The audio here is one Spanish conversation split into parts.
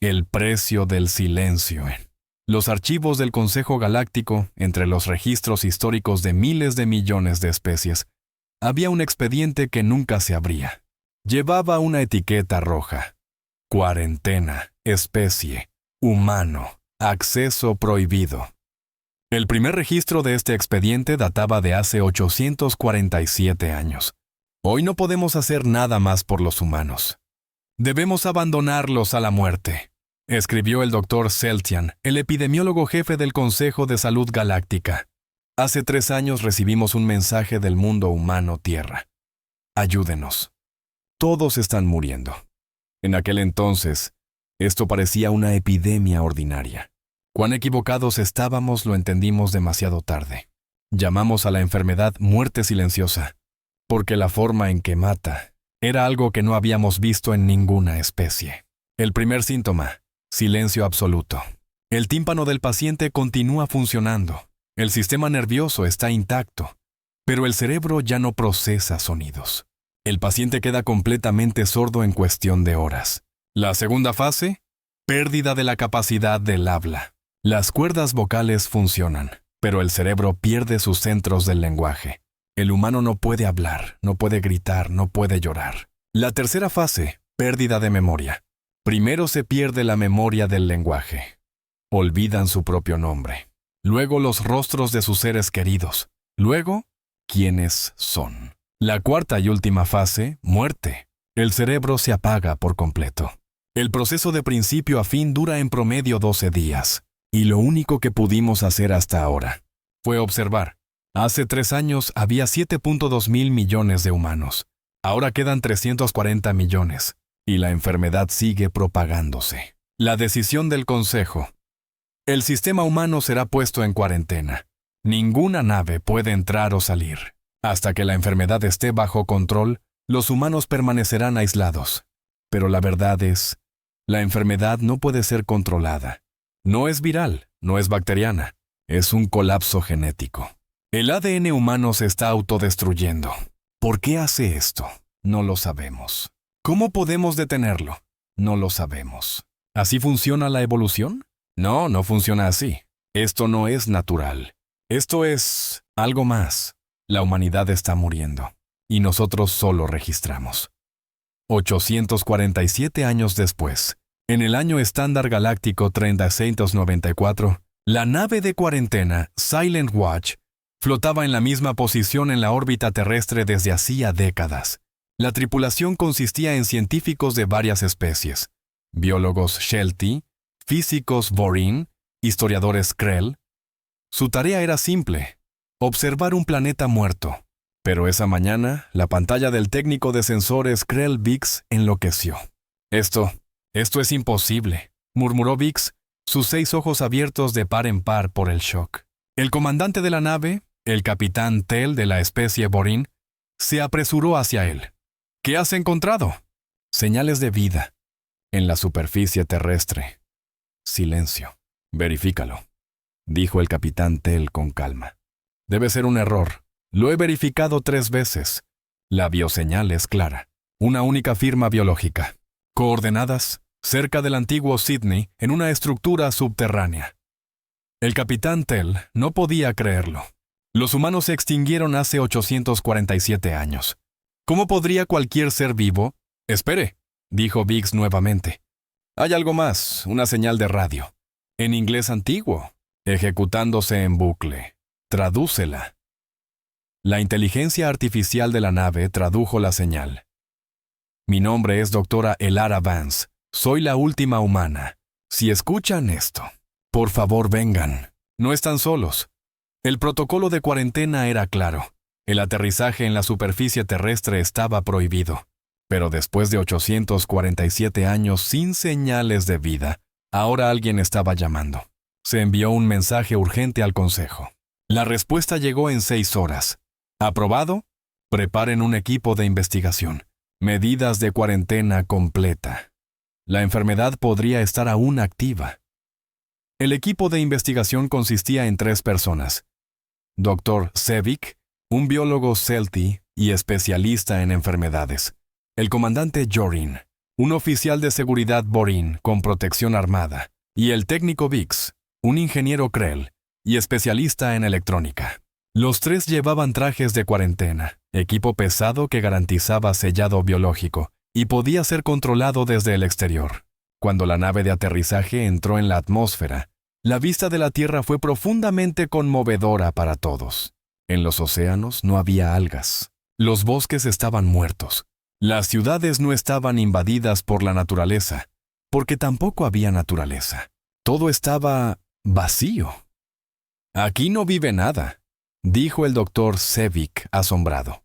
El precio del silencio. Los archivos del Consejo Galáctico, entre los registros históricos de miles de millones de especies, había un expediente que nunca se abría. Llevaba una etiqueta roja. Cuarentena, especie, humano, acceso prohibido. El primer registro de este expediente databa de hace 847 años. Hoy no podemos hacer nada más por los humanos. Debemos abandonarlos a la muerte, escribió el Dr. Celtian, el epidemiólogo jefe del Consejo de Salud Galáctica. Hace 3 años recibimos un mensaje del mundo humano Tierra. Ayúdenos. Todos están muriendo. En aquel entonces, esto parecía una epidemia ordinaria. Cuán equivocados estábamos lo entendimos demasiado tarde. Llamamos a la enfermedad muerte silenciosa, porque la forma en que mata era algo que no habíamos visto en ninguna especie. El primer síntoma, silencio absoluto. El tímpano del paciente continúa funcionando. El sistema nervioso está intacto, pero el cerebro ya no procesa sonidos. El paciente queda completamente sordo en cuestión de horas. La segunda fase, pérdida de la capacidad del habla. Las cuerdas vocales funcionan, pero el cerebro pierde sus centros del lenguaje. El humano no puede hablar, no puede gritar, no puede llorar. La tercera fase, pérdida de memoria. Primero se pierde la memoria del lenguaje. Olvidan su propio nombre. Luego los rostros de sus seres queridos. Luego, quiénes son. La cuarta y última fase, muerte. El cerebro se apaga por completo. El proceso de principio a fin dura en promedio 12 días. Y lo único que pudimos hacer hasta ahora fue observar. Hace 3 años había 7.2 mil millones de humanos. Ahora quedan 340 millones. Y la enfermedad sigue propagándose. La decisión del Consejo. El sistema humano será puesto en cuarentena. Ninguna nave puede entrar o salir. Hasta que la enfermedad esté bajo control, los humanos permanecerán aislados. Pero la verdad es, la enfermedad no puede ser controlada. No es viral, no es bacteriana. Es un colapso genético. El ADN humano se está autodestruyendo. ¿Por qué hace esto? No lo sabemos. ¿Cómo podemos detenerlo? No lo sabemos. ¿Así funciona la evolución? No, no funciona así. Esto no es natural. Esto es algo más. La humanidad está muriendo. Y nosotros solo registramos. 847 años después, en el año estándar galáctico 394, la nave de cuarentena Silent Watch flotaba en la misma posición en la órbita terrestre desde hacía décadas. La tripulación consistía en científicos de varias especies, biólogos Sheltie, físicos Borin, historiadores Krell. Su tarea era simple, observar un planeta muerto. Pero esa mañana, la pantalla del técnico de sensores Krell Biggs enloqueció. Esto es imposible, murmuró Biggs, sus 6 ojos abiertos de par en par por el shock. El comandante de la nave, el capitán Tell de la especie Borin, se apresuró hacia él. ¿Qué has encontrado? Señales de vida. En la superficie terrestre. Silencio. Verifícalo, dijo el capitán Tell con calma. Debe ser un error. Lo he verificado 3 veces. La bioseñal es clara. Una única firma biológica. Coordenadas, cerca del antiguo Sydney, en una estructura subterránea. El capitán Tell no podía creerlo. Los humanos se extinguieron hace 847 años. ¿Cómo podría cualquier ser vivo? Espere, dijo Biggs nuevamente. Hay algo más, una señal de radio. En inglés antiguo, ejecutándose en bucle. Tradúcela. La inteligencia artificial de la nave tradujo la señal. Mi nombre es doctora Elara Vance. Soy la última humana. Si escuchan esto, por favor vengan. No están solos. El protocolo de cuarentena era claro. El aterrizaje en la superficie terrestre estaba prohibido. Pero después de 847 años sin señales de vida, ahora alguien estaba llamando. Se envió un mensaje urgente al Consejo. La respuesta llegó en 6 horas. ¿Aprobado? Preparen un equipo de investigación. Medidas de cuarentena completa. La enfermedad podría estar aún activa. El equipo de investigación consistía en 3 personas. Dr. Sevick, un biólogo Celti y especialista en enfermedades. El comandante Jorin, un oficial de seguridad Borin con protección armada, y el técnico Biggs, un ingeniero Krell y especialista en electrónica. Los tres llevaban trajes de cuarentena, equipo pesado que garantizaba sellado biológico y podía ser controlado desde el exterior. Cuando la nave de aterrizaje entró en la atmósfera, la vista de la Tierra fue profundamente conmovedora para todos. En los océanos no había algas. Los bosques estaban muertos. Las ciudades no estaban invadidas por la naturaleza, porque tampoco había naturaleza. Todo estaba vacío. «Aquí no vive nada», dijo el doctor Sevik, asombrado.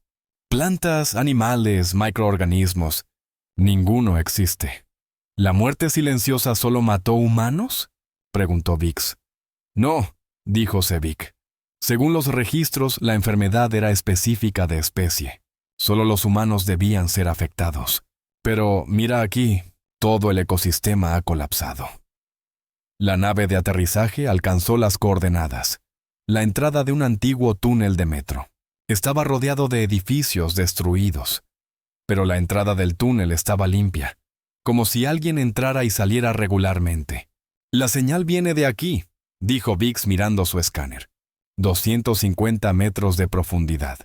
«Plantas, animales, microorganismos, ninguno existe». «¿La muerte silenciosa solo mató humanos?», preguntó Biggs. «No», dijo Sevik. «Según los registros, la enfermedad era específica de especie. Solo los humanos debían ser afectados. Pero mira aquí, todo el ecosistema ha colapsado». La nave de aterrizaje alcanzó las coordenadas. La entrada de un antiguo túnel de metro. Estaba rodeado de edificios destruidos. Pero la entrada del túnel estaba limpia, como si alguien entrara y saliera regularmente. «La señal viene de aquí», dijo Biggs mirando su escáner. 250 metros de profundidad.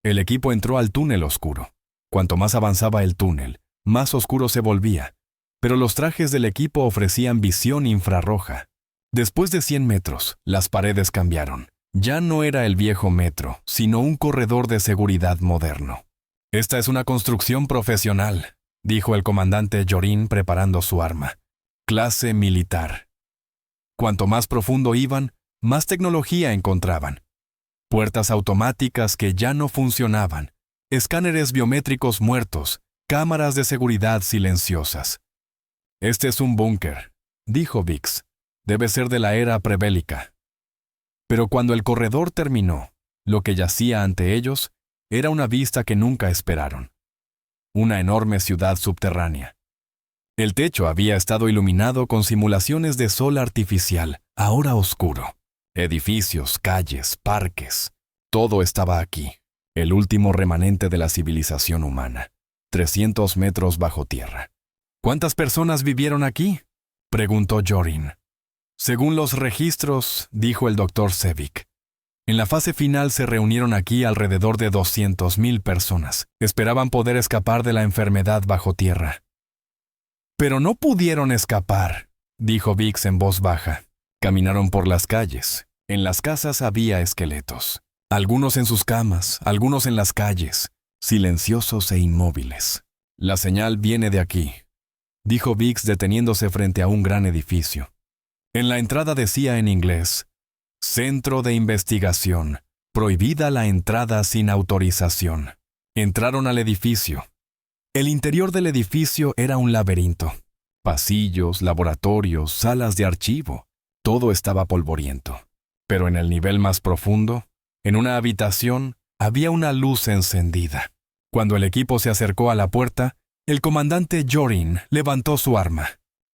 El equipo entró al túnel oscuro. Cuanto más avanzaba el túnel, más oscuro se volvía, pero los trajes del equipo ofrecían visión infrarroja. Después de 100 metros, las paredes cambiaron. Ya no era el viejo metro, sino un corredor de seguridad moderno. «Esta es una construcción profesional», dijo el comandante Jorin preparando su arma. «Clase militar». Cuanto más profundo iban, más tecnología encontraban. Puertas automáticas que ya no funcionaban, escáneres biométricos muertos, cámaras de seguridad silenciosas. «Este es un búnker», dijo Biggs. «Debe ser de la era prebélica». Pero cuando el corredor terminó, lo que yacía ante ellos era una vista que nunca esperaron. Una enorme ciudad subterránea. El techo había estado iluminado con simulaciones de sol artificial, ahora oscuro. Edificios, calles, parques, todo estaba aquí. El último remanente de la civilización humana. 300 metros bajo tierra. «¿Cuántas personas vivieron aquí?», preguntó Jorin. «Según los registros», dijo el doctor Sevik, «en la fase final se reunieron aquí alrededor de 200.000 personas. Esperaban poder escapar de la enfermedad bajo tierra». «Pero no pudieron escapar», dijo Biggs en voz baja. «Caminaron por las calles. En las casas había esqueletos. Algunos en sus camas, algunos en las calles, silenciosos e inmóviles. La señal viene de aquí», dijo Biggs deteniéndose frente a un gran edificio. En la entrada decía en inglés: «Centro de investigación. Prohibida la entrada sin autorización». Entraron al edificio. El interior del edificio era un laberinto. Pasillos, laboratorios, salas de archivo. Todo estaba polvoriento. Pero en el nivel más profundo, en una habitación, había una luz encendida. Cuando el equipo se acercó a la puerta, el comandante Jorin levantó su arma.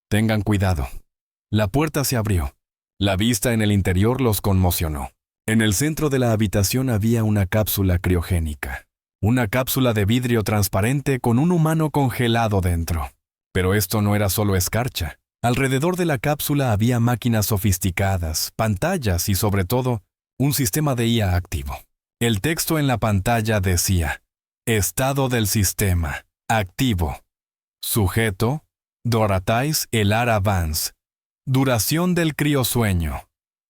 «Tengan cuidado». La puerta se abrió. La vista en el interior los conmocionó. En el centro de la habitación había una cápsula criogénica. Una cápsula de vidrio transparente con un humano congelado dentro. Pero esto no era solo escarcha. Alrededor de la cápsula había máquinas sofisticadas, pantallas y, sobre todo, un sistema de IA activo. El texto en la pantalla decía: «Estado del sistema. Activo. Sujeto: Doratais Elara Vance. Duración del criosueño: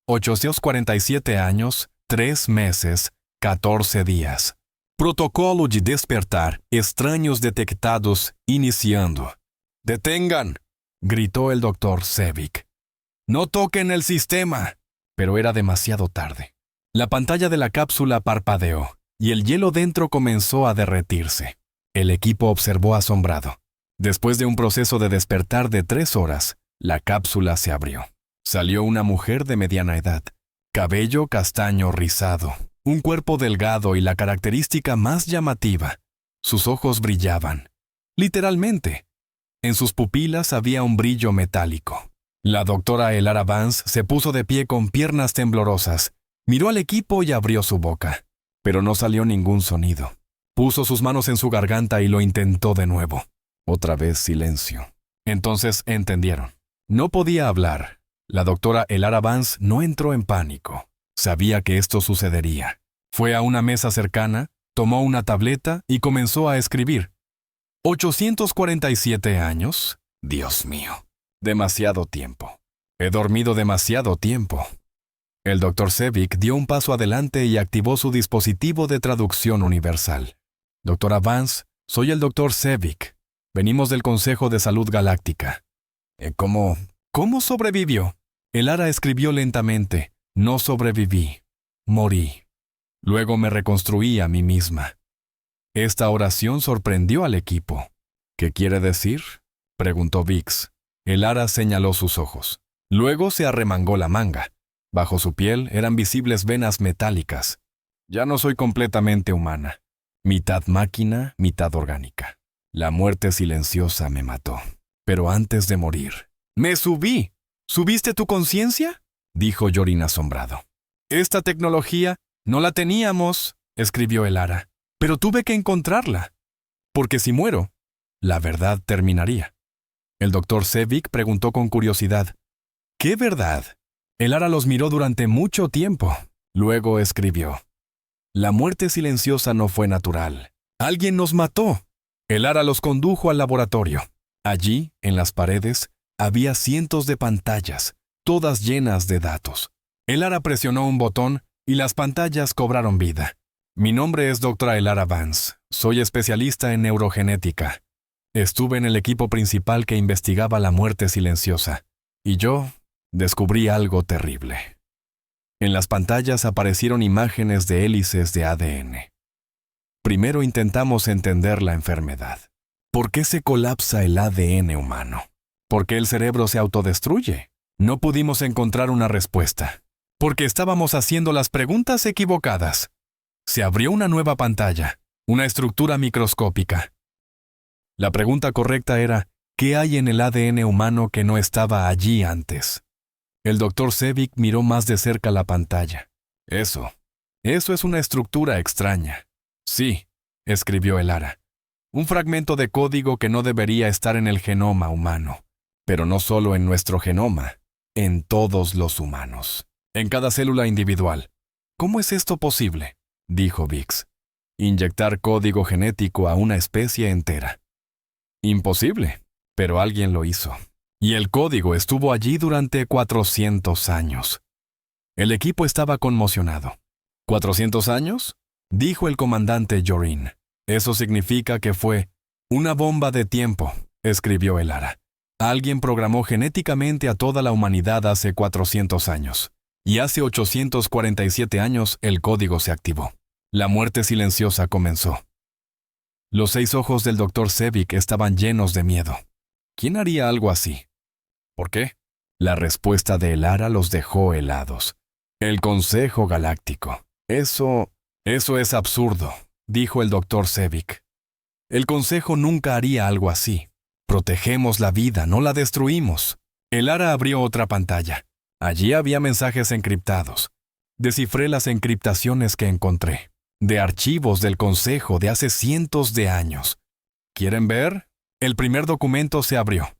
847 años, 3 meses, 14 días. Protocolo de despertar extraños detectados iniciando». «¡Detengan!», gritó el doctor Sevik. «¡No toquen el sistema!». Pero era demasiado tarde. La pantalla de la cápsula parpadeó y el hielo dentro comenzó a derretirse. El equipo observó asombrado. Después de un proceso de despertar de 3 horas, la cápsula se abrió. Salió una mujer de mediana edad, cabello castaño rizado, un cuerpo delgado y la característica más llamativa: sus ojos brillaban. Literalmente. En sus pupilas había un brillo metálico. La doctora Elara Vance se puso de pie con piernas temblorosas, miró al equipo y abrió su boca. Pero no salió ningún sonido. Puso sus manos en su garganta y lo intentó de nuevo. Otra vez silencio. Entonces entendieron. No podía hablar. La doctora Elara Vance no entró en pánico. Sabía que esto sucedería. Fue a una mesa cercana, tomó una tableta y comenzó a escribir. 847 años. Dios mío. Demasiado tiempo. He dormido demasiado tiempo. El Dr. Sevik dio un paso adelante y activó su dispositivo de traducción universal. Doctora Vance, soy el Dr. Sevik. Venimos del Consejo de Salud Galáctica. ¿Cómo sobrevivió? Elara escribió lentamente. No sobreviví. Morí. Luego me reconstruí a mí misma. Esta oración sorprendió al equipo. ¿Qué quiere decir?, preguntó Vix. Elara señaló sus ojos. Luego se arremangó la manga. Bajo su piel eran visibles venas metálicas. Ya no soy completamente humana. Mitad máquina, mitad orgánica. La muerte silenciosa me mató. Pero antes de morir... ¡Me subí! ¿Subiste tu conciencia?, dijo Yorin asombrado. Esta tecnología no la teníamos, escribió Elara. Pero tuve que encontrarla. Porque si muero, la verdad terminaría. El Dr. Sevik preguntó con curiosidad. ¿Qué verdad? Elara los miró durante mucho tiempo. Luego escribió. La muerte silenciosa no fue natural. Alguien nos mató. Elara los condujo al laboratorio. Allí, en las paredes, había cientos de pantallas, todas llenas de datos. Elara presionó un botón y las pantallas cobraron vida. Mi nombre es Dra. Elara Vance. Soy especialista en neurogenética. Estuve en el equipo principal que investigaba la muerte silenciosa. Y yo descubrí algo terrible. En las pantallas aparecieron imágenes de hélices de ADN. Primero intentamos entender la enfermedad. ¿Por qué se colapsa el ADN humano? ¿Por qué el cerebro se autodestruye? No pudimos encontrar una respuesta. Porque estábamos haciendo las preguntas equivocadas. Se abrió una nueva pantalla, una estructura microscópica. La pregunta correcta era, ¿qué hay en el ADN humano que no estaba allí antes? El Dr. Sevik miró más de cerca la pantalla. Eso es una estructura extraña. Sí, escribió Elara. Un fragmento de código que no debería estar en el genoma humano. Pero no solo en nuestro genoma, en todos los humanos. En cada célula individual. ¿Cómo es esto posible?, dijo Vix. Inyectar código genético a una especie entera. Imposible, pero alguien lo hizo. Y el código estuvo allí durante 400 años. El equipo estaba conmocionado. ¿400 años?, dijo el comandante Yorin. Eso significa que fue una bomba de tiempo, escribió Elara. Alguien programó genéticamente a toda la humanidad hace 400 años. Y hace 847 años el código se activó. La muerte silenciosa comenzó. Los 6 ojos del Dr. Sevik estaban llenos de miedo. ¿Quién haría algo así? ¿Por qué? La respuesta de Elara los dejó helados. El Consejo Galáctico. Eso es absurdo, dijo el Dr. Sevik. El Consejo nunca haría algo así. Protegemos la vida, no la destruimos. Elara abrió otra pantalla. Allí había mensajes encriptados. Descifré las encriptaciones que encontré, de archivos del Consejo de hace cientos de años. ¿Quieren ver? El primer documento se abrió.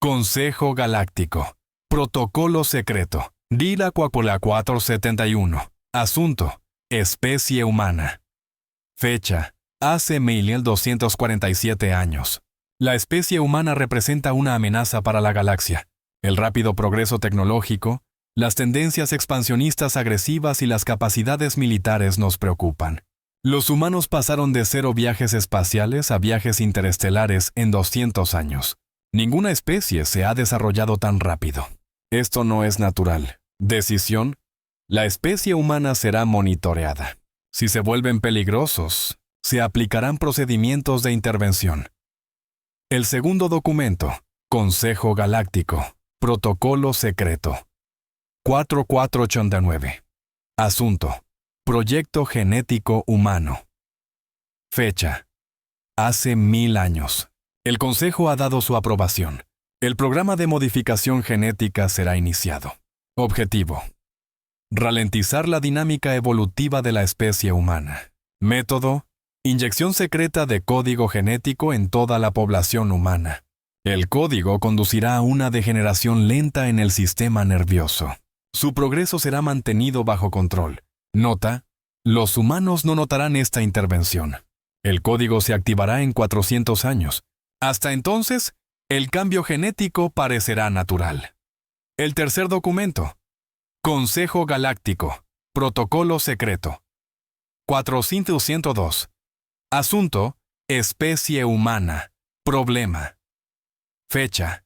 Consejo Galáctico. Protocolo secreto. Dila Cuapola 471. Asunto. Especie humana. Fecha. Hace 1247 años. La especie humana representa una amenaza para la galaxia. El rápido progreso tecnológico, las tendencias expansionistas agresivas y las capacidades militares nos preocupan. Los humanos pasaron de 0 viajes espaciales a viajes interestelares en 200 años. Ninguna especie se ha desarrollado tan rápido. Esto no es natural. Decisión: la especie humana será monitoreada. Si se vuelven peligrosos, se aplicarán procedimientos de intervención. El segundo documento, Consejo Galáctico. Protocolo secreto. 4489. Asunto. Proyecto genético humano. Fecha. Hace 1000 años. El Consejo ha dado su aprobación. El programa de modificación genética será iniciado. Objetivo: ralentizar la dinámica evolutiva de la especie humana. Método: Inyección secreta de código genético en toda la población humana. El código conducirá a una degeneración lenta en el sistema nervioso. Su progreso será mantenido bajo control. Nota: los humanos no notarán esta intervención. El código se activará en 400 años. Hasta entonces, el cambio genético parecerá natural. El tercer documento. Consejo Galáctico. Protocolo secreto. 402. Asunto: especie humana. Problema. Fecha: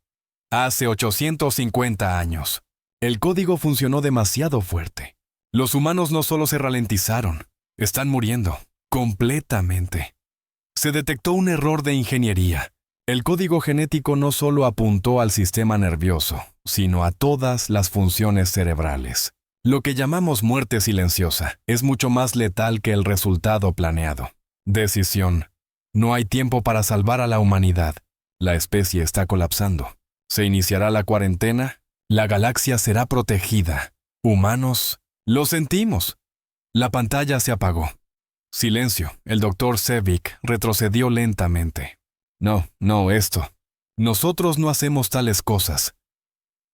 hace 850 años. El código funcionó demasiado fuerte. Los humanos no solo se ralentizaron, están muriendo. Completamente. Se detectó un error de ingeniería. El código genético no solo apuntó al sistema nervioso, sino a todas las funciones cerebrales. Lo que llamamos muerte silenciosa es mucho más letal que el resultado planeado. Decisión: no hay tiempo para salvar a la humanidad. La especie está colapsando. Se iniciará la cuarentena. La galaxia será protegida. Humanos, lo sentimos. La pantalla se apagó. Silencio. El Dr. Sevig retrocedió lentamente. No, esto. Nosotros no hacemos tales cosas.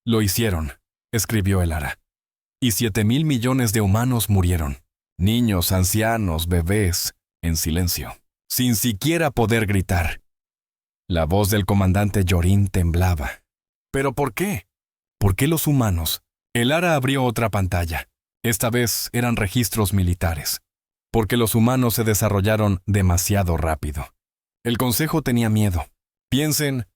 Lo hicieron, escribió el Ara. Y 7,000 millones de humanos murieron. Niños, ancianos, bebés, en silencio, sin siquiera poder gritar. La voz del comandante Yorin temblaba. ¿Pero por qué? ¿Por qué los humanos? El Ara abrió otra pantalla. Esta vez eran registros militares. Porque los humanos se desarrollaron demasiado rápido. El Consejo tenía miedo. Piensen,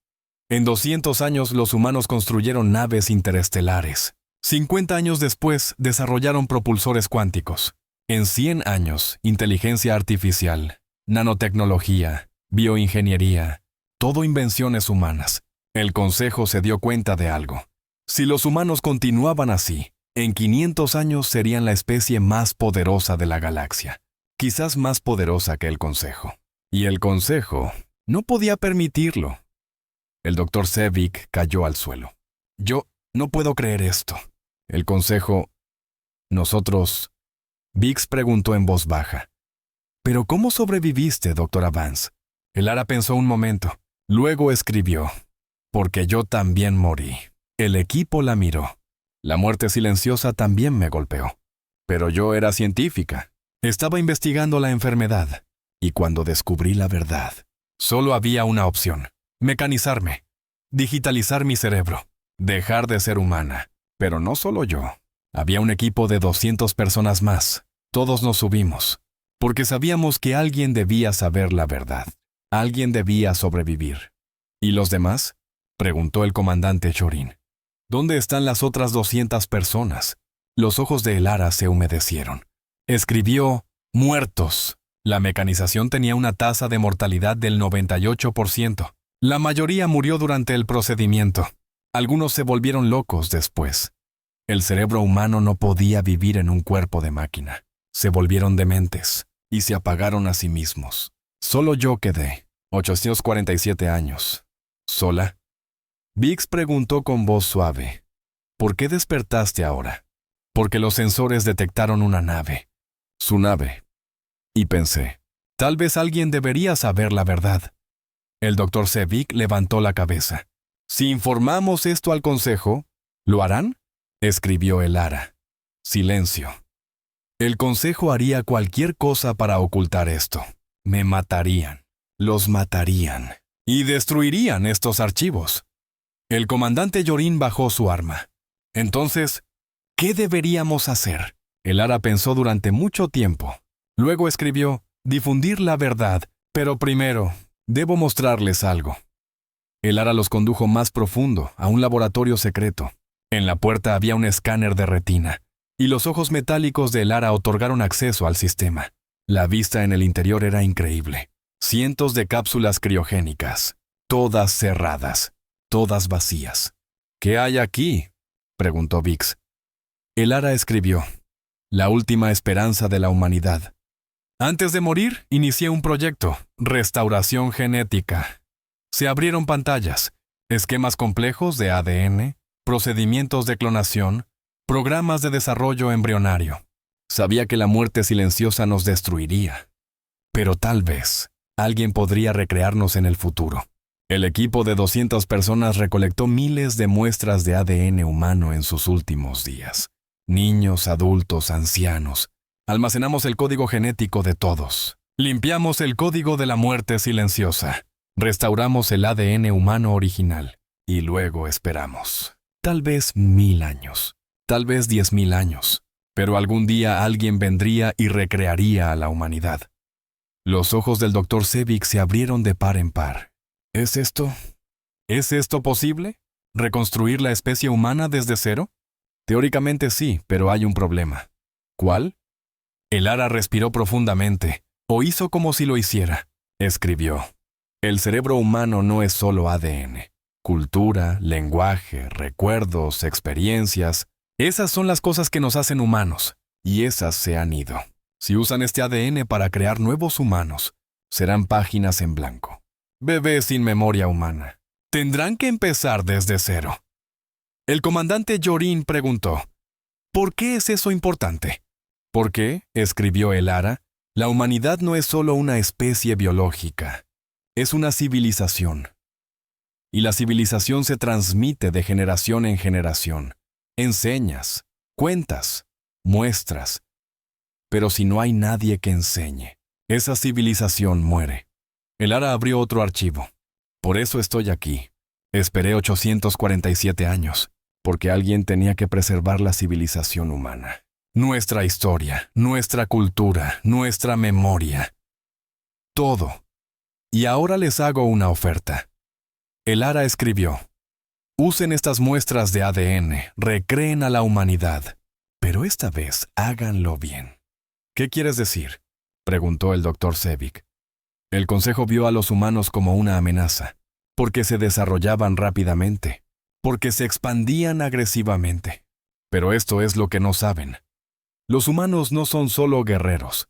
en 200 años los humanos construyeron naves interestelares. 50 años después desarrollaron propulsores cuánticos. En 100 años, inteligencia artificial, nanotecnología, bioingeniería, todo invenciones humanas. El Consejo se dio cuenta de algo. Si los humanos continuaban así, en 500 años serían la especie más poderosa de la galaxia. Quizás más poderosa que el Consejo. Y el Consejo no podía permitirlo. El Dr. Sevig cayó al suelo. Yo no puedo creer esto. El Consejo... Nosotros... Biggs preguntó en voz baja. ¿Pero cómo sobreviviste, Dr. Vance? El Ara pensó un momento. Luego escribió. Porque yo también morí. El equipo la miró. La muerte silenciosa también me golpeó. Pero yo era científica. Estaba investigando la enfermedad. Y cuando descubrí la verdad, solo había una opción. Mecanizarme. Digitalizar mi cerebro. Dejar de ser humana. Pero no solo yo. Había un equipo de 200 personas más. Todos nos subimos. Porque sabíamos que alguien debía saber la verdad. Alguien debía sobrevivir. ¿Y los demás? Preguntó el comandante Yorin. ¿Dónde están las otras 200 personas? Los ojos de el Ara se humedecieron. Escribió, muertos. La mecanización tenía una tasa de mortalidad del 98%. La mayoría murió durante el procedimiento. Algunos se volvieron locos después. El cerebro humano no podía vivir en un cuerpo de máquina. Se volvieron dementes y se apagaron a sí mismos. Solo yo quedé, 847 años. ¿Sola? Biggs preguntó con voz suave. ¿Por qué despertaste ahora? Porque los sensores detectaron una nave. Su nave. Y pensé, tal vez alguien debería saber la verdad. El Dr. Sevig levantó la cabeza. Si informamos esto al Consejo, ¿lo harán? Escribió el Ara. Silencio. El Consejo haría cualquier cosa para ocultar esto. Me matarían. Los matarían. Y destruirían estos archivos. El comandante Yorin bajó su arma. Entonces, ¿qué deberíamos hacer? El Ara pensó durante mucho tiempo. Luego escribió, difundir la verdad, pero primero, debo mostrarles algo. El Ara los condujo más profundo, a un laboratorio secreto. En la puerta había un escáner de retina, y los ojos metálicos de el Ara otorgaron acceso al sistema. La vista en el interior era increíble. Cientos de cápsulas criogénicas, todas cerradas, todas vacías. ¿Qué hay aquí?, preguntó Biggs. El Ara escribió, la última esperanza de la humanidad. Antes de morir, inicié un proyecto, restauración genética. Se abrieron pantallas, esquemas complejos de ADN, procedimientos de clonación, programas de desarrollo embrionario. Sabía que la muerte silenciosa nos destruiría. Pero tal vez alguien podría recrearnos en el futuro. El equipo de 200 personas recolectó miles de muestras de ADN humano en sus últimos días. Niños, adultos, ancianos. Almacenamos el código genético de todos. Limpiamos el código de la muerte silenciosa. Restauramos el ADN humano original. Y luego esperamos. Tal vez 1000 años. Tal vez 10.000 años. Pero algún día alguien vendría y recrearía a la humanidad. Los ojos del Dr. Sebic se abrieron de par en par. ¿Es esto posible? ¿Reconstruir la especie humana desde cero? Teóricamente sí, pero hay un problema. ¿Cuál? Elara respiró profundamente, o hizo como si lo hiciera. Escribió: el cerebro humano no es solo ADN. Cultura, lenguaje, recuerdos, experiencias. Esas son las cosas que nos hacen humanos, y esas se han ido. Si usan este ADN para crear nuevos humanos, serán páginas en blanco. Bebés sin memoria humana. Tendrán que empezar desde cero. El comandante Jorin preguntó: ¿por qué es eso importante? Porque, escribió Elara, la humanidad no es solo una especie biológica, es una civilización. Y la civilización se transmite de generación en generación. Enseñas, cuentas, muestras. Pero si no hay nadie que enseñe, esa civilización muere. Elara abrió otro archivo. Por eso estoy aquí. Esperé 847 años, porque alguien tenía que preservar la civilización humana. Nuestra historia, nuestra cultura, nuestra memoria. Todo. Y ahora les hago una oferta. Elara escribió: usen estas muestras de ADN, recreen a la humanidad, pero esta vez háganlo bien. ¿Qué quieres decir?, preguntó el Dr. Sebic. El Consejo vio a los humanos como una amenaza, porque se desarrollaban rápidamente, porque se expandían agresivamente. Pero esto es lo que no saben. Los humanos no son solo guerreros,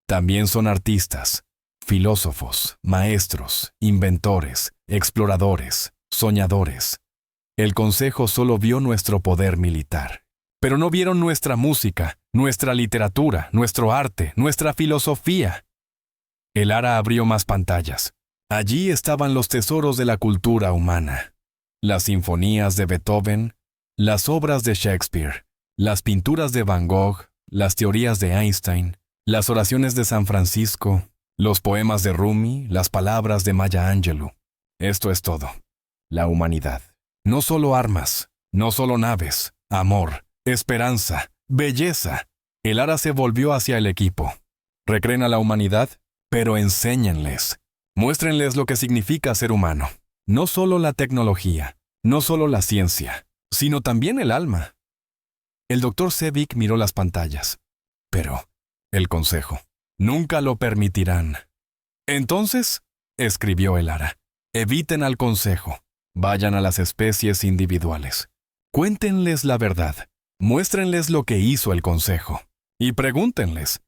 también son artistas, filósofos, maestros, inventores, exploradores, soñadores. El Consejo solo vio nuestro poder militar, pero no vieron nuestra música, nuestra literatura, nuestro arte, nuestra filosofía. Elara abrió más pantallas. Allí estaban los tesoros de la cultura humana. Las sinfonías de Beethoven, las obras de Shakespeare, las pinturas de Van Gogh, las teorías de Einstein, las oraciones de San Francisco, los poemas de Rumi, las palabras de Maya Angelou. Esto es todo. La humanidad. No solo armas, no solo naves, amor, esperanza, belleza. Elara se volvió hacia el equipo. Recreen a la humanidad, pero enséñenles. Muéstrenles lo que significa ser humano. No solo la tecnología, no solo la ciencia, sino también el alma. El Dr. Sebic miró las pantallas. Pero, el Consejo, nunca lo permitirán. Entonces, escribió Elara, eviten al Consejo. Vayan a las especies individuales. Cuéntenles la verdad. Muéstrenles lo que hizo el Consejo. Y pregúntenles,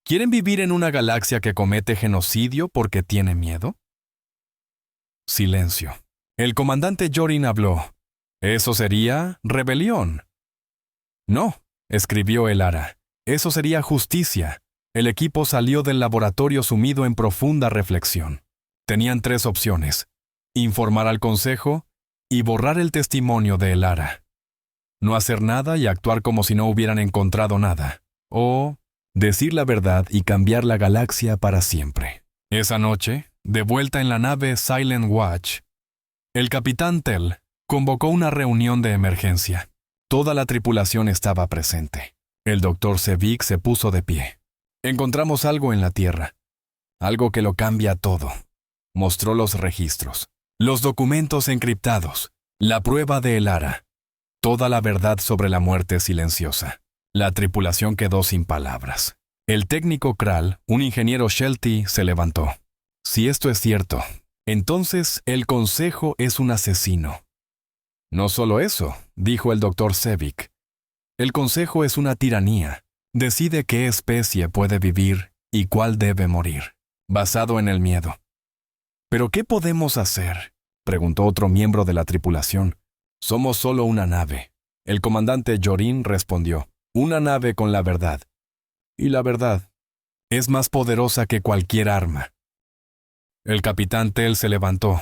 ¿quieren vivir en una galaxia que comete genocidio porque tiene miedo? Silencio. El comandante Jorin habló. Eso sería rebelión. No, escribió Elara. Eso sería justicia. El equipo salió del laboratorio sumido en profunda reflexión. Tenían 3 opciones: informar al Consejo y borrar el testimonio de Elara. No hacer nada y actuar como si no hubieran encontrado nada. O decir la verdad y cambiar la galaxia para siempre. Esa noche, de vuelta en la nave Silent Watch, el capitán Tell convocó una reunión de emergencia. Toda la tripulación estaba presente. El Dr. Sebic se puso de pie. Encontramos algo en la Tierra. Algo que lo cambia todo. Mostró los registros, los documentos encriptados, la prueba de Elara. Toda la verdad sobre la muerte silenciosa. La tripulación quedó sin palabras. El técnico Kral, un ingeniero Sheltie, se levantó. Si esto es cierto, entonces el Consejo es un asesino. No solo eso, dijo el Dr. Sebic. El Consejo es una tiranía. Decide qué especie puede vivir y cuál debe morir, basado en el miedo. ¿Pero qué podemos hacer?, preguntó otro miembro de la tripulación. Somos solo una nave. El comandante Jorin respondió. Una nave con la verdad. ¿Y la verdad? Es más poderosa que cualquier arma. El capitán Tell se levantó.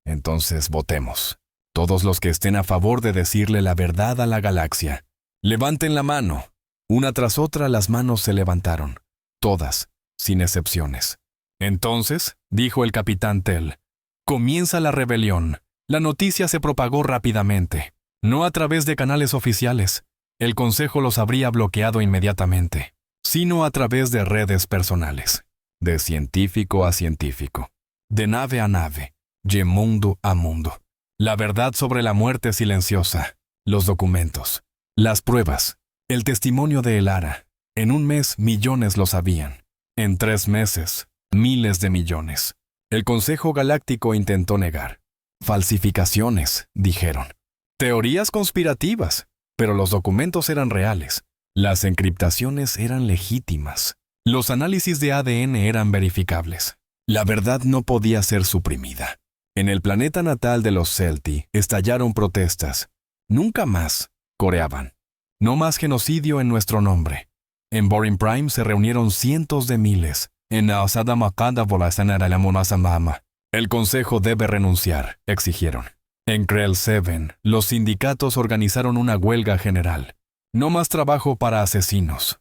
Entonces votemos. Todos los que estén a favor de decirle la verdad a la galaxia, levanten la mano. Una tras otra las manos se levantaron. Todas, sin excepciones. Entonces, dijo el capitán Tell, comienza la rebelión. La noticia se propagó rápidamente. No a través de canales oficiales. El Consejo los habría bloqueado inmediatamente, sino a través de redes personales. De científico a científico. De nave a nave. De mundo a mundo. La verdad sobre la muerte silenciosa. Los documentos. Las pruebas. El testimonio de Elara. En un mes, millones lo sabían. En 3 meses, miles de millones. El Consejo Galáctico intentó negar. Falsificaciones, dijeron. Teorías conspirativas, pero los documentos eran reales. Las encriptaciones eran legítimas. Los análisis de ADN eran verificables. La verdad no podía ser suprimida. En el planeta natal de los Celti estallaron protestas. Nunca más, coreaban. No más genocidio en nuestro nombre. En Boring Prime se reunieron cientos de miles. En Aosada Makanda Volasanara la Monasamama. El Consejo debe renunciar, exigieron. En Krell 7, los sindicatos organizaron una huelga general. No más trabajo para asesinos.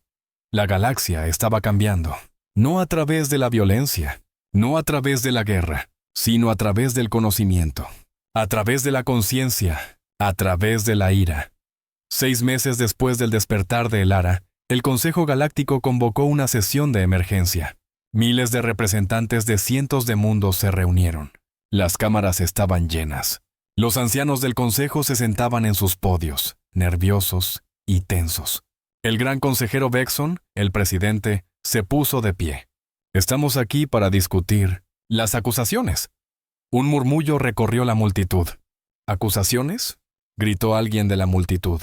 La galaxia estaba cambiando. No a través de la violencia, no a través de la guerra, sino a través del conocimiento. A través de la conciencia, a través de la ira. 6 meses después del despertar de Elara, el Consejo Galáctico convocó una sesión de emergencia. Miles de representantes de cientos de mundos se reunieron. Las cámaras estaban llenas. Los ancianos del Consejo se sentaban en sus podios, nerviosos y tensos. El gran consejero Vexon, el presidente, se puso de pie. Estamos aquí para discutir las acusaciones. Un murmullo recorrió la multitud. ¿Acusaciones?, gritó alguien de la multitud.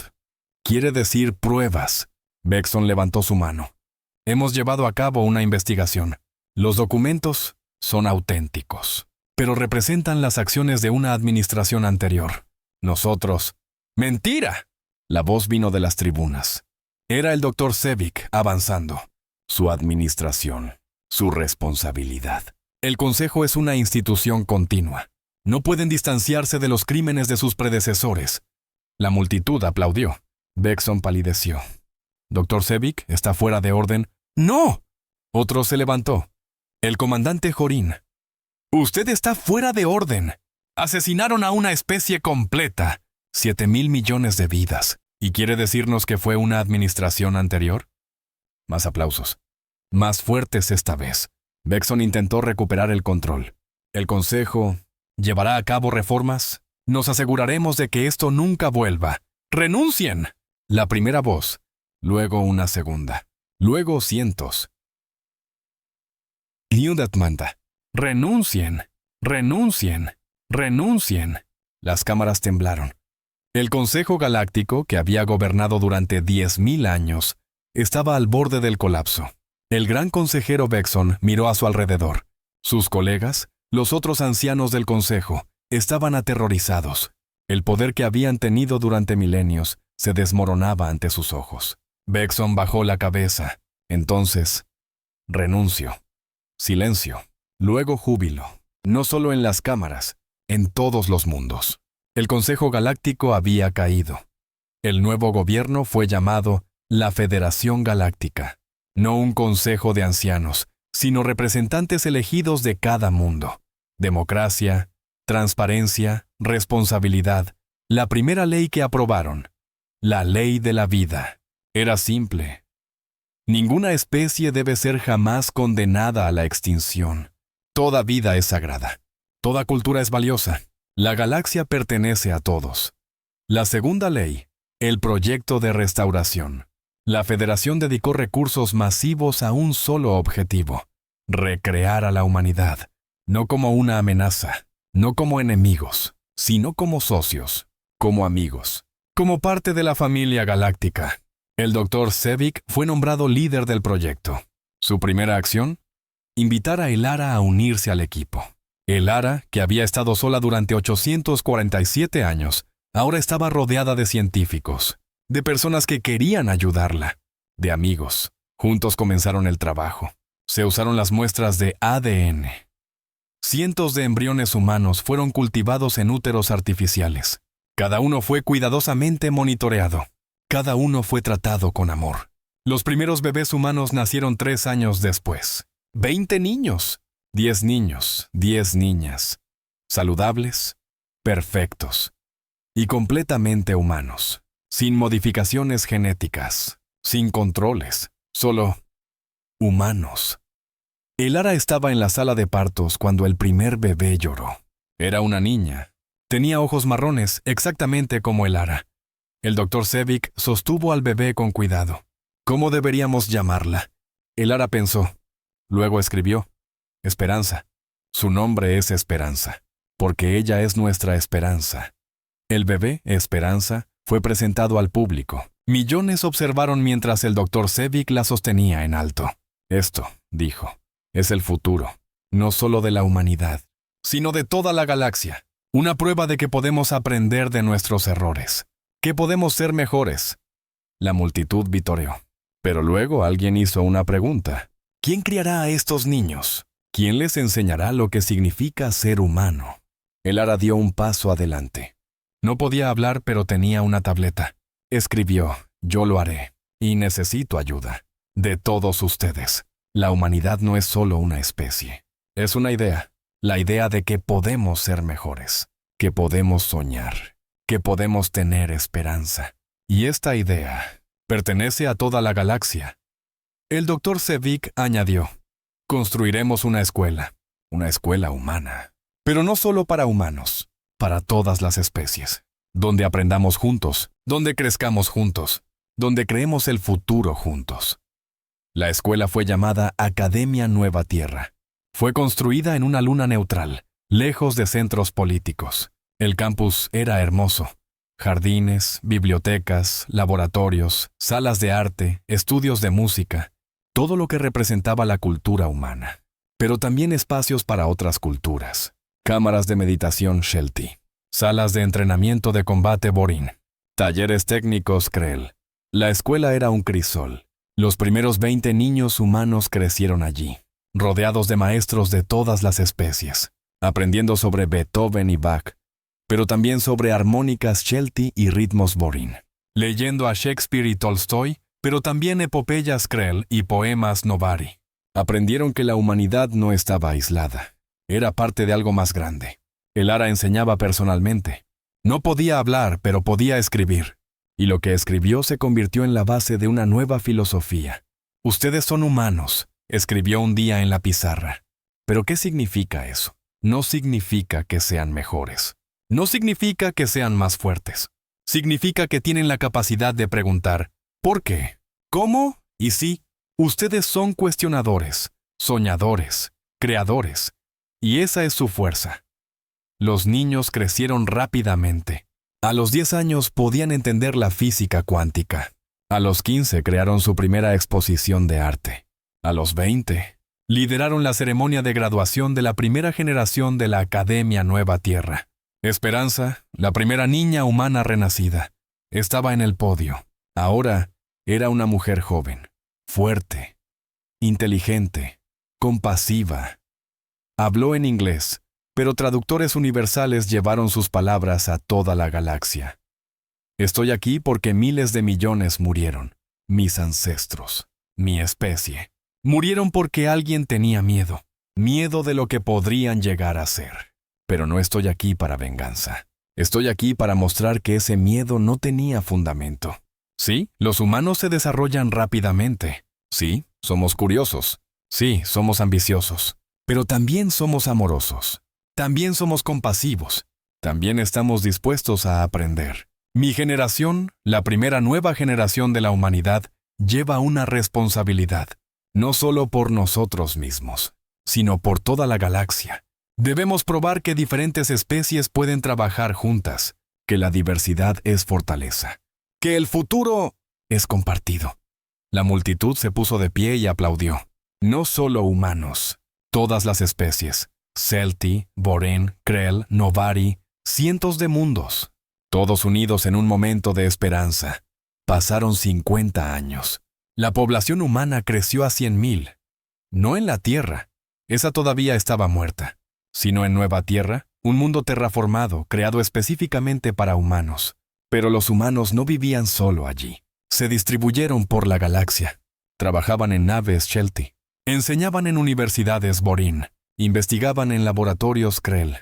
Quiere decir pruebas. Vexon levantó su mano. Hemos llevado a cabo una investigación. Los documentos son auténticos, pero representan las acciones de una administración anterior. Nosotros... ¡Mentira! La voz vino de las tribunas. Era el Dr. Sevik avanzando. Su administración, su responsabilidad. El Consejo es una institución continua. No pueden distanciarse de los crímenes de sus predecesores. La multitud aplaudió. Vexon palideció. Dr. Sevik está fuera de orden. ¡No! Otro se levantó. El comandante Jorin. Usted está fuera de orden. Asesinaron a una especie completa. 7,000 millones de vidas. ¿Y quiere decirnos que fue una administración anterior? Más aplausos. Más fuertes esta vez. Vexon intentó recuperar el control. El Consejo llevará a cabo reformas. Nos aseguraremos de que esto nunca vuelva. ¡Renuncien! La primera voz. Luego una segunda. Luego cientos. Liudat manda. Renuncien. Renuncien. Renuncien. Las cámaras temblaron. El Consejo Galáctico, que había gobernado durante 10,000 años, estaba al borde del colapso. El gran consejero Vexon miró a su alrededor. Sus colegas, los otros ancianos del Consejo, estaban aterrorizados. El poder que habían tenido durante milenios se desmoronaba ante sus ojos. Vexon bajó la cabeza. Entonces, renuncio. Silencio. Luego júbilo. No solo en las cámaras, en todos los mundos. El Consejo Galáctico había caído. El nuevo gobierno fue llamado la Federación Galáctica. No un consejo de ancianos, sino representantes elegidos de cada mundo. Democracia, transparencia, responsabilidad. La primera ley que aprobaron. La ley de la vida. Era simple. Ninguna especie debe ser jamás condenada a la extinción. Toda vida es sagrada. Toda cultura es valiosa. La galaxia pertenece a todos. La segunda ley, el proyecto de restauración. La Federación dedicó recursos masivos a un solo objetivo: recrear a la humanidad, no como una amenaza, no como enemigos, sino como socios, como amigos, como parte de la familia galáctica. El Dr. Sevik fue nombrado líder del proyecto. Su primera acción: invitar a Elara a unirse al equipo. Elara, que había estado sola durante 847 años, ahora estaba rodeada de científicos, de personas que querían ayudarla, de amigos. Juntos comenzaron el trabajo. Se usaron las muestras de ADN. Cientos de embriones humanos fueron cultivados en úteros artificiales. Cada uno fue cuidadosamente monitoreado. Cada uno fue tratado con amor. Los primeros bebés humanos nacieron 3 años después. 20 niños. 10 niños, 10 niñas. Saludables, perfectos y completamente humanos. Sin modificaciones genéticas, sin controles, solo humanos. El Ara estaba en la sala de partos cuando el primer bebé lloró. Era una niña. Tenía ojos marrones, exactamente como el Ara. El doctor Sevik sostuvo al bebé con cuidado. ¿Cómo deberíamos llamarla? El Ara pensó. Luego escribió. Esperanza. Su nombre es Esperanza, porque ella es nuestra esperanza. El bebé, Esperanza, fue presentado al público. Millones observaron mientras el doctor Sevik la sostenía en alto. Esto, dijo, es el futuro, no solo de la humanidad, sino de toda la galaxia. Una prueba de que podemos aprender de nuestros errores, que podemos ser mejores. La multitud vitoreó. Pero luego alguien hizo una pregunta. ¿Quién criará a estos niños? ¿Quién les enseñará lo que significa ser humano? El Ara dio un paso adelante. No podía hablar, pero tenía una tableta. Escribió, yo lo haré, y necesito ayuda. De todos ustedes. La humanidad no es solo una especie. Es una idea. La idea de que podemos ser mejores, que podemos soñar, que podemos tener esperanza. Y esta idea pertenece a toda la galaxia. El doctor Sevik añadió, construiremos una escuela humana, pero no solo para humanos, para todas las especies, donde aprendamos juntos, donde crezcamos juntos, donde creemos el futuro juntos. La escuela fue llamada Academia Nueva Tierra. Fue construida en una luna neutral, lejos de centros políticos. El campus era hermoso. Jardines, bibliotecas, laboratorios, salas de arte, estudios de música, todo lo que representaba la cultura humana. Pero también espacios para otras culturas. Cámaras de meditación Shelti, salas de entrenamiento de combate Borin, talleres técnicos Krell. La escuela era un crisol. Los primeros 20 niños humanos crecieron allí, rodeados de maestros de todas las especies, aprendiendo sobre Beethoven y Bach, pero también sobre armónicas Shelti y ritmos Borin, leyendo a Shakespeare y Tolstoy, pero también epopeyas Krell y poemas Novari. Aprendieron que la humanidad no estaba aislada, era parte de algo más grande. El Ara enseñaba personalmente. No podía hablar, pero podía escribir. Y lo que escribió se convirtió en la base de una nueva filosofía. Ustedes son humanos, escribió un día en la pizarra. ¿Pero qué significa eso? No significa que sean mejores. No significa que sean más fuertes. Significa que tienen la capacidad de preguntar, ¿por qué? ¿Cómo? Y sí, ustedes son cuestionadores, soñadores, creadores. Y esa es su fuerza. Los niños crecieron rápidamente. A los 10 años podían entender la física cuántica. A los 15 crearon su primera exposición de arte. A los 20, lideraron la ceremonia de graduación de la primera generación de la Academia Nueva Tierra. Esperanza, la primera niña humana renacida, estaba en el podio. Ahora era una mujer joven, fuerte, inteligente, compasiva. Habló en inglés, pero traductores universales llevaron sus palabras a toda la galaxia. Estoy aquí porque miles de millones murieron, mis ancestros, mi especie. Murieron porque alguien tenía miedo, miedo de lo que podrían llegar a ser. Pero no estoy aquí para venganza. Estoy aquí para mostrar que ese miedo no tenía fundamento. Sí, los humanos se desarrollan rápidamente. Sí, somos curiosos. Sí, somos ambiciosos. Pero también somos amorosos. También somos compasivos. También estamos dispuestos a aprender. Mi generación, la primera nueva generación de la humanidad, lleva una responsabilidad. No solo por nosotros mismos, sino por toda la galaxia. Debemos probar que diferentes especies pueden trabajar juntas, que la diversidad es fortaleza, que el futuro es compartido. La multitud se puso de pie y aplaudió. No solo humanos, todas las especies, Shelti, Boren, Krell, Novari, cientos de mundos, todos unidos en un momento de esperanza. Pasaron 50 años. La población humana creció a 100,000. No en la Tierra, esa todavía estaba muerta, sino en Nueva Tierra, un mundo terraformado creado específicamente para humanos. Pero los humanos no vivían solo allí. Se distribuyeron por la galaxia. Trabajaban en naves Sheltie. Enseñaban en universidades Borin. Investigaban en laboratorios Krell.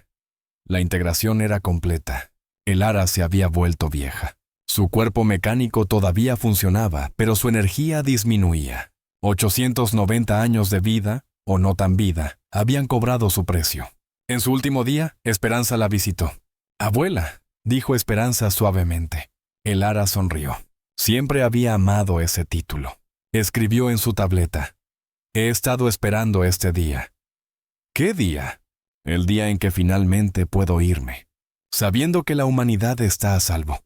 La integración era completa. Elara se había vuelto vieja. Su cuerpo mecánico todavía funcionaba, pero su energía disminuía. 890 años de vida, o no tan vida, habían cobrado su precio. En su último día, Esperanza la visitó. «Abuela», dijo Esperanza suavemente. Elara sonrió. Siempre había amado ese título. Escribió en su tableta: «He estado esperando este día». «¿Qué día?» «El día en que finalmente puedo irme, sabiendo que la humanidad está a salvo».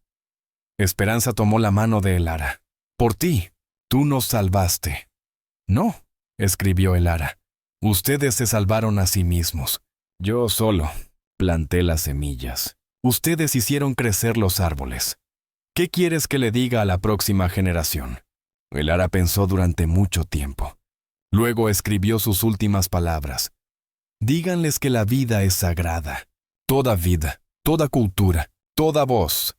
Esperanza tomó la mano de Elara. «Por ti, tú nos salvaste». «No», escribió Elara. «Ustedes se salvaron a sí mismos. Yo solo planté las semillas. Ustedes hicieron crecer los árboles. ¿Qué quieres que le diga a la próxima generación?» Elara pensó durante mucho tiempo. Luego escribió sus últimas palabras. «Díganles que la vida es sagrada. Toda vida, toda cultura, toda voz.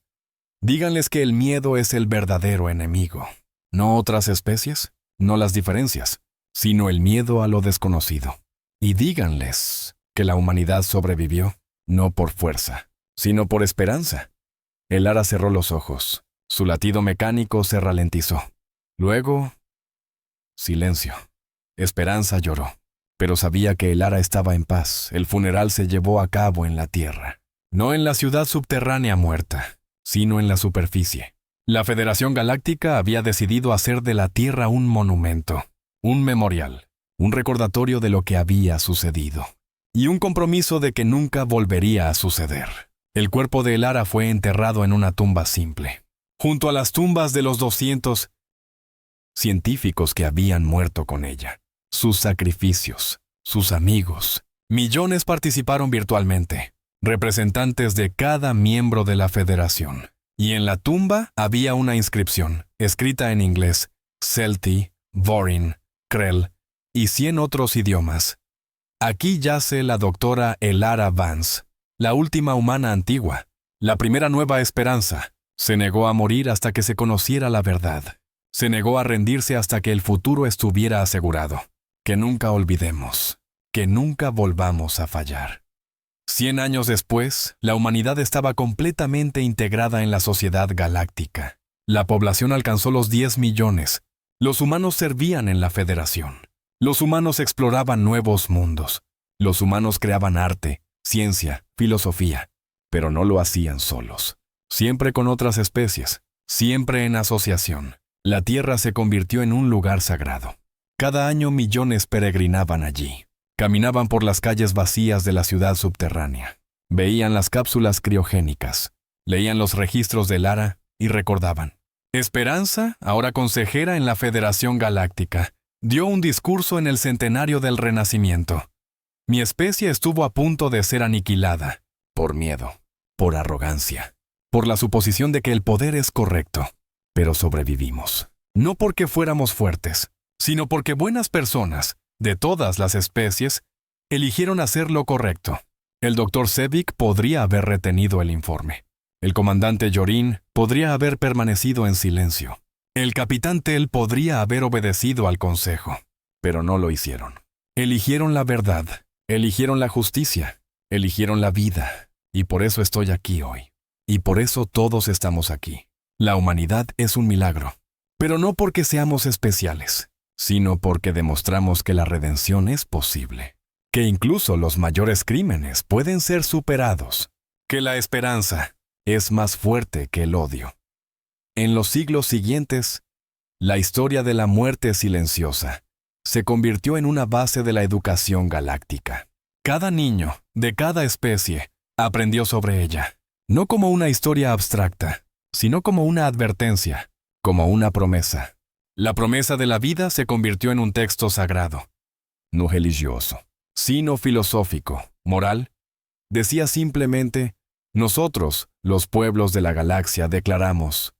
Díganles que el miedo es el verdadero enemigo. No otras especies, no las diferencias, sino el miedo a lo desconocido. Y díganles que la humanidad sobrevivió, no por fuerza, sino por esperanza». Elara cerró los ojos. Su latido mecánico se ralentizó. Luego, silencio. Esperanza lloró, pero sabía que Elara estaba en paz. El funeral se llevó a cabo en la Tierra. No en la ciudad subterránea muerta, sino en la superficie. La Federación Galáctica había decidido hacer de la Tierra un monumento, un memorial, un recordatorio de lo que había sucedido, y un compromiso de que nunca volvería a suceder. El cuerpo de Elara fue enterrado en una tumba simple, junto a las tumbas de los 200 científicos que habían muerto con ella. Sus sacrificios, sus amigos. Millones participaron virtualmente, representantes de cada miembro de la Federación. Y en la tumba había una inscripción, escrita en inglés, Celti, Vorin, Krell y 100 otros idiomas. «Aquí yace la doctora Elara Vance, la última humana antigua, la primera nueva esperanza. Se negó a morir hasta que se conociera la verdad. Se negó a rendirse hasta que el futuro estuviera asegurado. Que nunca olvidemos, que nunca volvamos a fallar». 100 años después, la humanidad estaba completamente integrada en la sociedad galáctica. La población alcanzó los 10 millones. Los humanos servían en la Federación. Los humanos exploraban nuevos mundos. Los humanos creaban arte, ciencia, filosofía, pero no lo hacían solos. Siempre con otras especies, siempre en asociación. La Tierra se convirtió en un lugar sagrado. Cada año millones peregrinaban allí. Caminaban por las calles vacías de la ciudad subterránea. Veían las cápsulas criogénicas. Leían los registros de Elara y recordaban. Esperanza, ahora consejera en la Federación Galáctica, dio un discurso en el centenario del Renacimiento. Mi especie estuvo a punto de ser aniquilada, por miedo, por arrogancia, por la suposición de que el poder es correcto. Pero sobrevivimos. No porque fuéramos fuertes, sino porque buenas personas, de todas las especies, eligieron hacer lo correcto. El Dr. Sebik podría haber retenido el informe. El comandante Yorin podría haber permanecido en silencio. El capitán Tell podría haber obedecido al consejo, pero no lo hicieron. Eligieron la verdad, eligieron la justicia, eligieron la vida, y por eso estoy aquí hoy. Y por eso todos estamos aquí. La humanidad es un milagro, pero no porque seamos especiales, sino porque demostramos que la redención es posible, que incluso los mayores crímenes pueden ser superados, que la esperanza es más fuerte que el odio. En los siglos siguientes, la historia de la muerte silenciosa se convirtió en una base de la educación galáctica. Cada niño, de cada especie, aprendió sobre ella, no como una historia abstracta, sino como una advertencia, como una promesa. La promesa de la vida se convirtió en un texto sagrado, no religioso, sino filosófico, moral. Decía simplemente, nosotros, los pueblos de la galaxia, declaramos,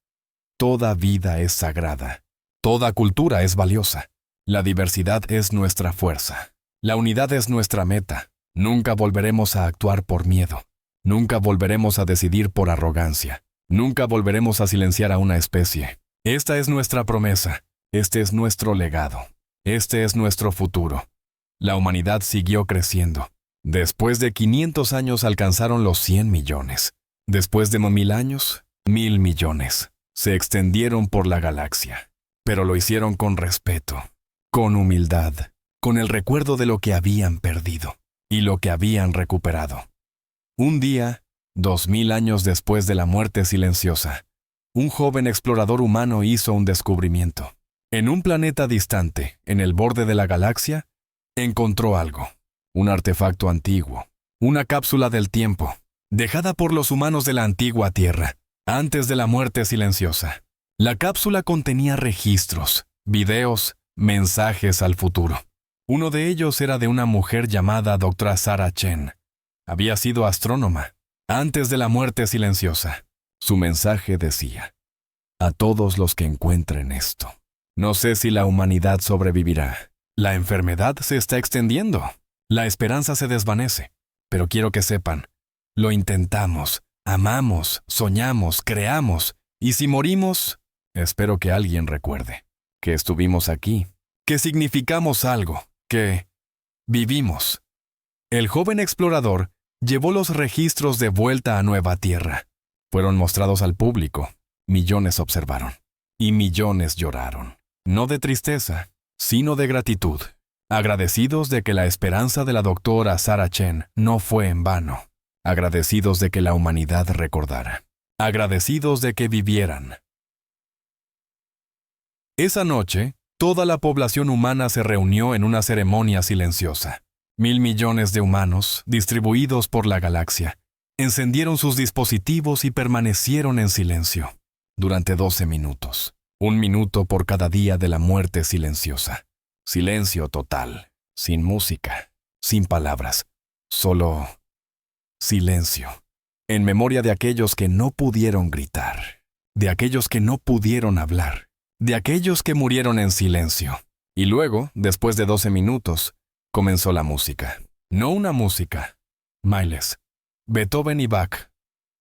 toda vida es sagrada, toda cultura es valiosa, La diversidad es nuestra fuerza. La unidad es nuestra meta. Nunca volveremos a actuar por miedo. Nunca volveremos a decidir por arrogancia. Nunca volveremos a silenciar a una especie. Esta es nuestra promesa. Este es nuestro legado. Este es nuestro futuro. La humanidad siguió creciendo. Después de 500 años alcanzaron los 100 millones. Después de 1000 años, 1000 millones. Se extendieron por la galaxia. Pero lo hicieron con respeto, con humildad, con el recuerdo de lo que habían perdido y lo que habían recuperado. Un día, 2000 años después de la muerte silenciosa, un joven explorador humano hizo un descubrimiento. En un planeta distante, en el borde de la galaxia, encontró algo. Un artefacto antiguo, una cápsula del tiempo, dejada por los humanos de la antigua Tierra, antes de la muerte silenciosa. La cápsula contenía registros, videos, mensajes al futuro. Uno de ellos era de una mujer llamada Dra. Sarah Chen. Había sido astrónoma, antes de la muerte silenciosa. Su mensaje decía: a todos los que encuentren esto, no sé si la humanidad sobrevivirá. La enfermedad se está extendiendo. La esperanza se desvanece. Pero quiero que sepan, lo intentamos, amamos, soñamos, creamos, y si morimos, espero que alguien recuerde que estuvimos aquí, que significamos algo, que vivimos. El joven explorador llevó los registros de vuelta a Nueva Tierra. Fueron mostrados al público. Millones observaron. Y millones lloraron. No de tristeza, sino de gratitud. Agradecidos de que la esperanza de la doctora Sarah Chen no fue en vano. Agradecidos de que la humanidad recordara. Agradecidos de que vivieran. Esa noche, toda la población humana se reunió en una ceremonia silenciosa. 1000 millones de humanos, distribuidos por la galaxia, encendieron sus dispositivos y permanecieron en silencio durante 12 minutos. 1 minuto por cada día de la muerte silenciosa. Silencio total, sin música, sin palabras, solo silencio. En memoria de aquellos que no pudieron gritar, de aquellos que no pudieron hablar, de aquellos que murieron en silencio. Y luego, después de 12 minutos, comenzó la música. No una música, Miles, Beethoven y Bach,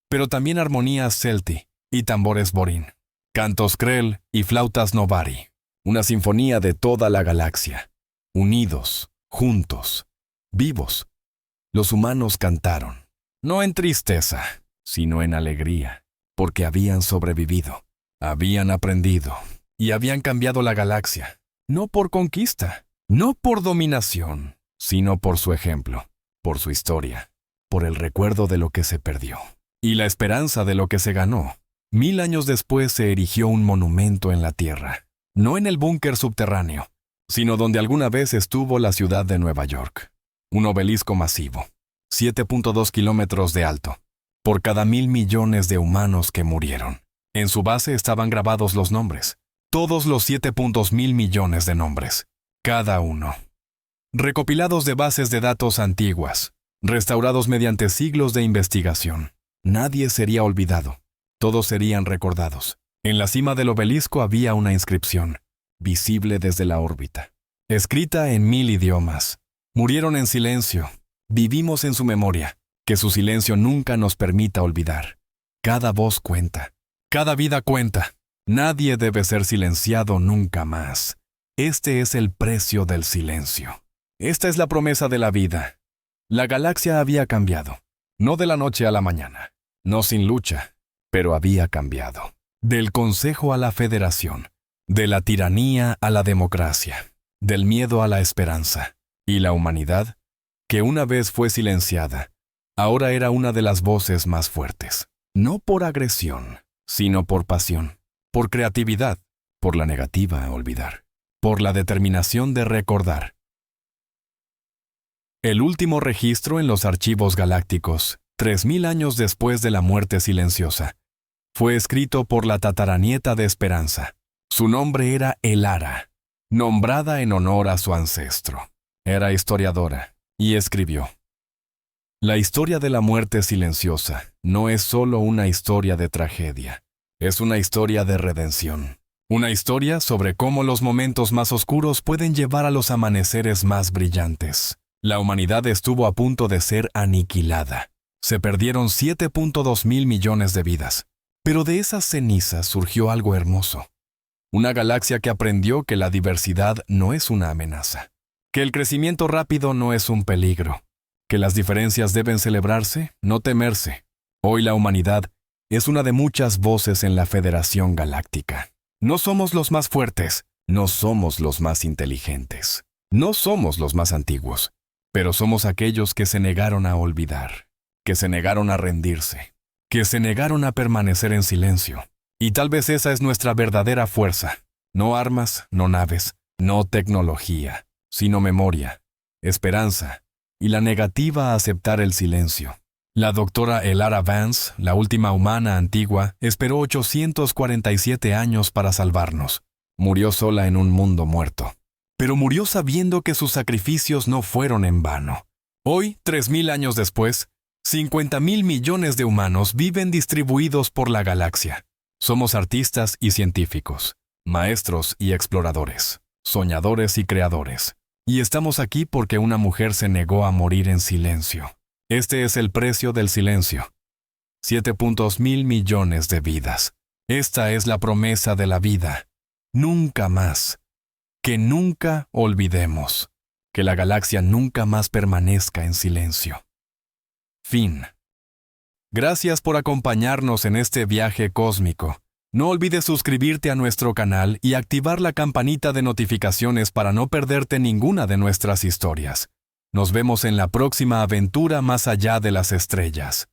pero también armonías celti y tambores borín, cantos krell y flautas novari. Una sinfonía de toda la galaxia. Unidos, juntos, vivos. Los humanos cantaron, no en tristeza, sino en alegría, porque habían sobrevivido, habían aprendido y habían cambiado la galaxia, no por conquista, no por dominación, sino por su ejemplo, por su historia, por el recuerdo de lo que se perdió y la esperanza de lo que se ganó. 1000 años después se erigió un monumento en la Tierra, no en el búnker subterráneo, sino donde alguna vez estuvo la ciudad de Nueva York. Un obelisco masivo, 7.2 kilómetros de alto, por cada 1000 millones de humanos que murieron. En su base estaban grabados los nombres, todos los 7.000 millones de nombres, cada uno. Recopilados de bases de datos antiguas, restaurados mediante siglos de investigación. Nadie sería olvidado, todos serían recordados. En la cima del obelisco había una inscripción, visible desde la órbita, escrita en 1000 idiomas. Murieron en silencio, vivimos en su memoria, que su silencio nunca nos permita olvidar. Cada voz cuenta, cada vida cuenta. Nadie debe ser silenciado nunca más. Este es el precio del silencio. Esta es la promesa de la vida. La galaxia había cambiado, no de la noche a la mañana, no sin lucha, pero había cambiado. Del Consejo a la Federación, de la tiranía a la democracia, del miedo a la esperanza. Y la humanidad, que una vez fue silenciada, ahora era una de las voces más fuertes. No por agresión, sino por pasión, por creatividad, por la negativa a olvidar, por la determinación de recordar. El último registro en los archivos galácticos, 3000 años después de la muerte silenciosa, fue escrito por la tataranieta de Esperanza. Su nombre era Elara, nombrada en honor a su ancestro. Era historiadora y escribió: la historia de la muerte silenciosa no es solo una historia de tragedia, es una historia de redención. Una historia sobre cómo los momentos más oscuros pueden llevar a los amaneceres más brillantes. La humanidad estuvo a punto de ser aniquilada. Se perdieron 7.2 mil millones de vidas. Pero de esas cenizas surgió algo hermoso. Una galaxia que aprendió que la diversidad no es una amenaza, que el crecimiento rápido no es un peligro, que las diferencias deben celebrarse, no temerse. Hoy la humanidad es una de muchas voces en la Federación Galáctica. No somos los más fuertes, no somos los más inteligentes, no somos los más antiguos, pero somos aquellos que se negaron a olvidar, que se negaron a rendirse, que se negaron a permanecer en silencio. Y tal vez esa es nuestra verdadera fuerza. No armas, no naves, no tecnología, sino memoria, esperanza y la negativa a aceptar el silencio. La doctora Elara Vance, la última humana antigua, esperó 847 años para salvarnos. Murió sola en un mundo muerto. Pero murió sabiendo que sus sacrificios no fueron en vano. Hoy, 3000 años después, 50.000 millones de humanos viven distribuidos por la galaxia. Somos artistas y científicos, maestros y exploradores, soñadores y creadores. Y estamos aquí porque una mujer se negó a morir en silencio. Este es el precio del silencio. 7.000 millones de vidas. Esta es la promesa de la vida. Nunca más. Que nunca olvidemos. Que la galaxia nunca más permanezca en silencio. Fin. Gracias por acompañarnos en este viaje cósmico. No olvides suscribirte a nuestro canal y activar la campanita de notificaciones para no perderte ninguna de nuestras historias. Nos vemos en la próxima aventura más allá de las estrellas.